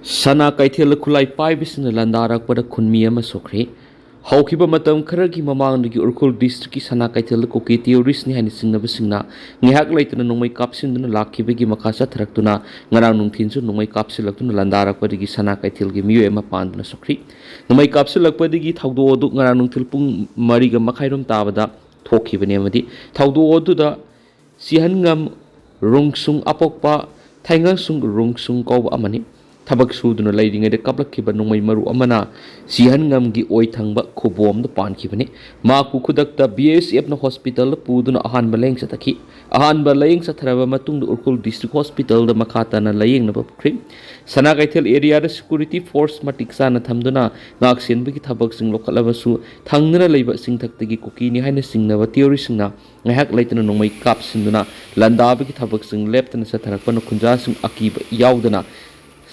Sana kaithel khulai paibisina landarak pada khunmi ama sokre haukiba matam kharagi mamangdagi urkhul district ki sana kaithel kuki theories ni hani singnaba singna ngihak laituna nongmai kapsinduna lakhibagi makasa tharaktuna ngarang nungthinsu nongmai kapsilaktuna landarak padagi sana kaithel gi miyo ema panduna sokri nongmai kapsilak padagi thawdo odu ngarang nungthil pung mariga makhairom tabada thokibane amadi thawdo oduda sihangam rungsung apokpa thaingang sung rungsung kawba amani Tabak suduna laiding de kaplak kiba nongmai maru amana sihan ngam gi oi thangba khobom da pan kibani ma ku khudak ta BSF na hospital puduna ahan baleng sataki ahan baleng satharaba matung da urkul district hospital da makhata na layeng na bakri sana kaithel area da security force matiksa na thamduna ngak sen bagi thabak sing lokhalaba su thangnana leiba sing thakta gi kuki ni haina singnaba theory singna ngahak laitana nongmai kap sinduna landa bagi thabak sing leptana satharakpa na khunja sing akiba yaudana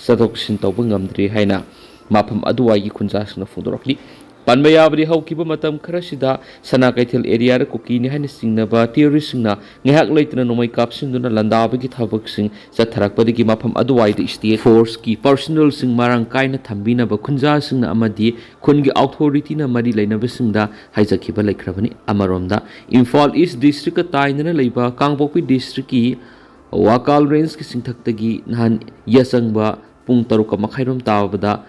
Sadok Sintobung Amdri Haina Mapam Aduai Kunjas Fudorokli Panbayabri Haukiba Matam Karasida Sanakaitil area Kukini Hanisingaba Theorisina Ngahak Laitana Nomai Kapsinduna Landabaki Tabuxing Satarakpadiki Mapam Aduai the State Force Ki Personal Sing Marang Kaina Tambina Bakunjasing Amadi Kungi Authority na Mari Laina Visinda Haizakiba Laikravani Amaronda Infal East District Tainana Laiba Kangpopi District Ki Wakal Range Ki Singtaktagi Nahan Yasangba Pung taruka makhairom tabada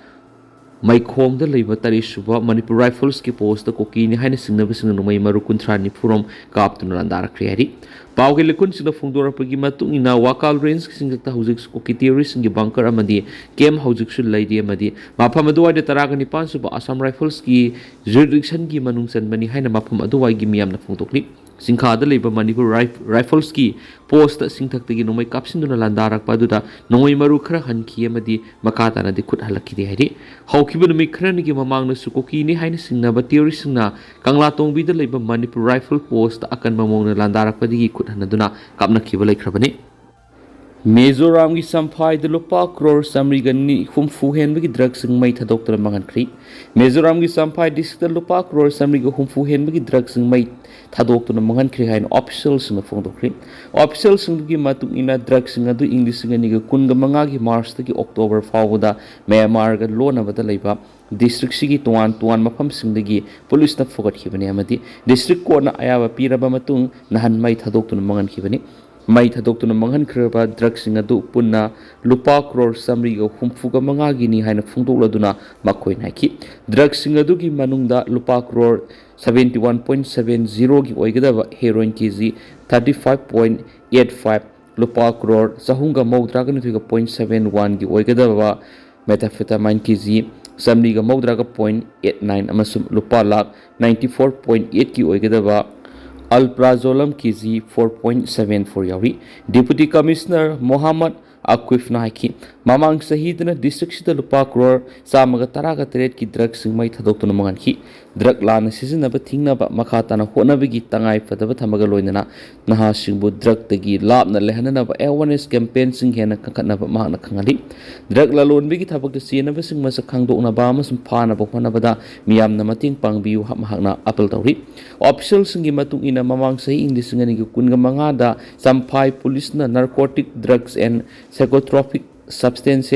maikhong da leiba tari suba Manipur Rifles ki post da koki ni haina singna bising no mai maru kunthra ni furom kaptun landara kriari pawge lekun sida fungdora pagi matung ina wakal range ki singta hujik koki theory singi bunker amadi kem hujik sul laidi amadi mafam aduai da taraga ni pan suba Assam Rifles ki jurisdiction ki manung san bani haina mafam aduai gi miyam na fungtokli Singkhada leiba Manipur Rifles ki post singthaktagi nomai kapsinduna landarak paduda nomai maru khara hanki amadi makata na dikhut halakki de hairi haukiba numi khara ni gi mamang na sukoki ni haina singna ba theory singna kangla tongbi da leiba Manipur Rifle post akan mamong na landarak padigi khut hanaduna kapna khiba laikhrabani Mizoram ki samphai de lupa crore samri gani humfu hen bagi drug sing mai thadok tar mangan khri Mizoram ki samphai district lupa crore samri ga humfu hen bagi drug sing mai thadok tar mangan khri hain officials na phong dokri officials sing gi matung ina drug sing adu english sing ani ga kun ga manga gi march ta ki october fawda Myanmar ga lona bada leiba district sigi tuan mafam sing dagi police na fogat khibani amati district court na ayaba piraba matung nahan mai thadok tar mangan khibani Mai thadokuna manghan khraba drug sing adu punna lupa crore samri ga humfuga manga gini haina phungdokladuna makhoi naiki drug sing adu gi manungda lupa crore 71.70 gi oigadaba heroin kg 35.85 lupa crore sahunga mawdra ga 0.71 gi oigadaba methamphetamine kg samri ga mawdra ga 0.89 amasum lupa lakh 94.8 gi oigadaba Alprazolam kg 4.74 yauri Deputy Commissioner Muhammad Akif Naiki Mamang Sahidna District Sida Lupa Crore Samaga Taraga Teret ki drug sing mai thadokuna mangan ki drug lana sizinaba thingnaba makhata na honabigi tangai fadaba thamaga loinana naha singbu drug tagi labna lehanaba awareness campaign sing hena kakatnaba mahna khangali drug la lonbigi thabak de senaba sing masa khangdokna ba amasum phana ba honabada miyamna mating pangbiu mahna apel tawri official singi matung ina mamang sahi indi singani gi kunga mangada samphai police na narcotic drugs and psychotropic substance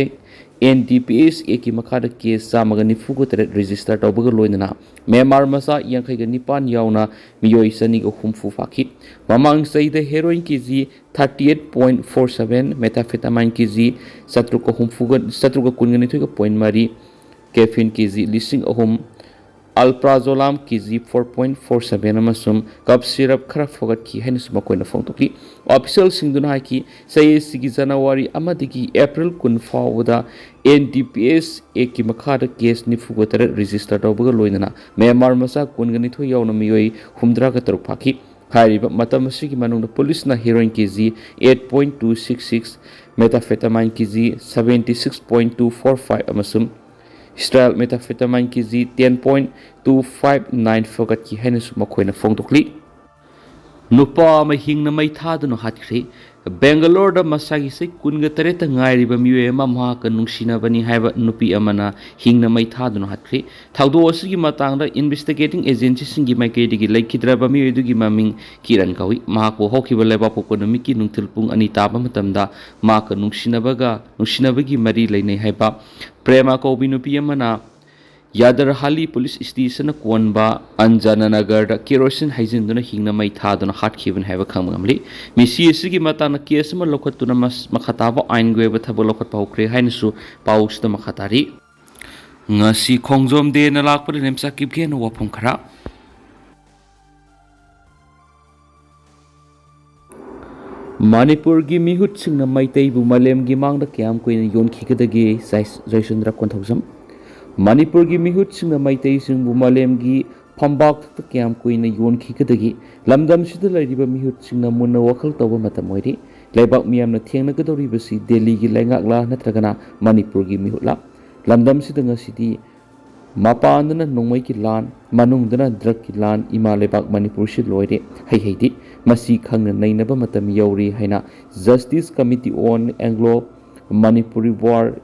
NDPS eki makhada case samaga nifugo teret register tawbaga loinana Myanmar masa yankhai ga nipan yauna miyoi sani ga humfu fakhi mamang saida heroin kg 38.47 methamphetamine kg satruka humfuga satruka kunga nithuga point mari caffeine kg lising ahum Alprazolam kg 4.47 amasum cup syrup khara fogat ki haina suma koina phongtokli official singduna haki say sigi January amadigi April kun fawda NDPS eki makhada case ni fugotar register tawbaga loinana Myanmar masa kungani tho yauna miyoi humdra ga taruk phaki hairiba matam asigi manungda police na heroin kg 8.266 methamphetamine kg 76.245 amasum Style methamphetamine kg 10.259 fogat ki haina suma koina phongtokli Nupa ma hingna mai thaduna hatkri Bangalore masagi sai kunga tareta ngairiba miwe ama mahaka nungsinabani haiba nupi amana hingna mai thaduna hatkhri thaudo asigi matangda investigating agency singi maikaidigi laikhidraba miwe dugi maming kiran kawi mahako hokiba leba economic nungthil pung ani taba matamda mahaka nungsinabagi mari lainai haiba prema ko binupi amana Yadar Hali Police Station Kwanba Anjana Nagar Kerosene Haizinduna Hingna Mai Thaduna Hat Kiven have a Kamamli. Missy Sigi Matana Kiesma Lokatuna Makataba Aingwe Tabo Lokat Paukre Hainsu Paus the Makatari Nasi Kongzom de Nalakpa Nemcha Kipgen Wapunkara Manipur gi mihut singna Meitei bu Malem gi mang da kiam kuin yon khikadagi Jaisundra Konthosam Manipur gi mihut singna Meitei sing bu Malem gi phambak ta kiam kuin yon khikadagi lamdam sida lariba mihut singna munna wakhal tawba matam oiri leibak miyam na thengna kadori basi Delhi gi lengakla natragana Manipur gi mihut la lamdam sida ngasidi Mapandana nongmai ki lan manungdana drug ki lan ima lebak Manipur shi loide heidi masi khangna nainaba matam yauri haina Justice Committee on Anglo Manipuri War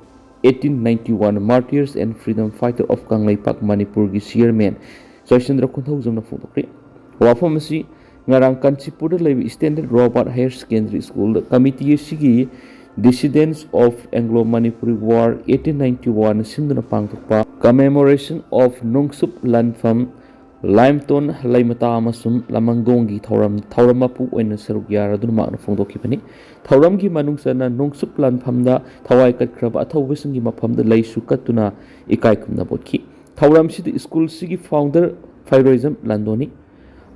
1891 Martyrs and Freedom Fighter of Kanglaipak Manipur gi chairman Jaisundra Konthosam na photokri wafam asi ngarang Kanchipur lebi Standard Robert Higher Secondary School committee sigi Dissidents of Anglo-Manipuri War 1891 Sinduna Pangthokpa Commemoration of Nungsup Lanfam Limestone Laimata Amasum Lamangdongi Thauram-mapu oina saruk yaraduna makna phongdokibani Thauramgi manungsana Nungsup Lanfamda thawai katkraba athaubisingi mafamda leisu katuna ikai kumna botki Thauramsida school sigi founder Phairoism Landoni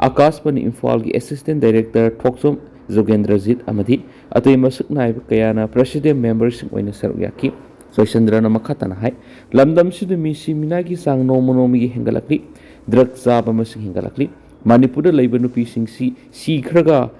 Akashbani Imphal gi Assistant Director Thoksom Zogendrajit Amadi Atay masuk naib kayana President members oina saruk yaki Jaisundra na makhatana hai lamdam sida misi minagi sang nomonomi gi hengalakli drug zaba masing hingalakli Manipur leiba nupi singsi sikhraga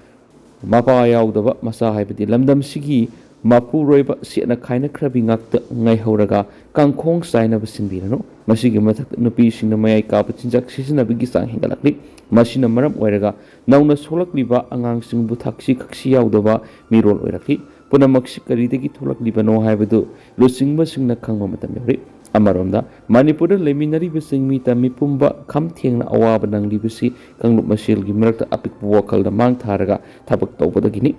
mapa yaudaba masa haibadi lamdam sigi mapu roiba siana khaina khrabi ngakta ngai horaga kangkhong saina basinbirano masigi mathak nupi singna mayai ka pachinjak sisina bigi sang hingalakli masina maram oiraga nauna solakliba angang singbu thaksi khaksi yaudaba mirol oirakli punamakshi karidagi tholakliba haibadu lusingba singna khangma matam yori Amaromda Manipur leminari besing mita mipumba kham thengna awaba nanglibasi kanglup masil gi marakta apik wakal da mang tharaga thabak tawbadagini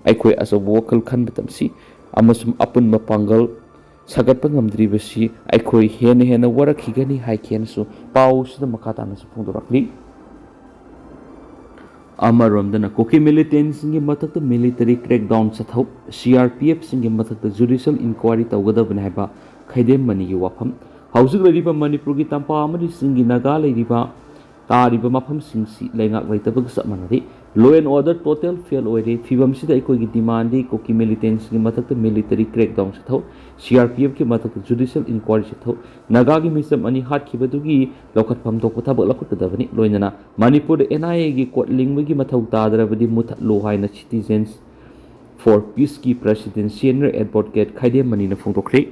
aikhoi asob wakal khan batamsi amasum apun mapangal sagatpa ngamdribasi aikhoi hena warakhigani haikhensu pausda makhatana su phungdorakli Amaromda na koki militant singi matakta military crackdown sathau CRPF singi matakta judicial inquiry tawgadabna haiba Khaidem mani gi wafam hausik lariba Manipur gi tampa amari singi naga lariba tariba mafam singsi lengak laitabag sa manari law and order total fail oire fibam sida ikoi gi demand di koki militants gi matakta military crackdown sathau CRPF ki matakta judicial inquiry sathau naga gi misam ani hat khibadugi lokhat pham tok patha bak lakut dabani loinana Manipur NIA gi court lingba gi mathau tadrabadi muthat lo haina citizens for peace ki president senior advocate Khaidem mani na phongtokre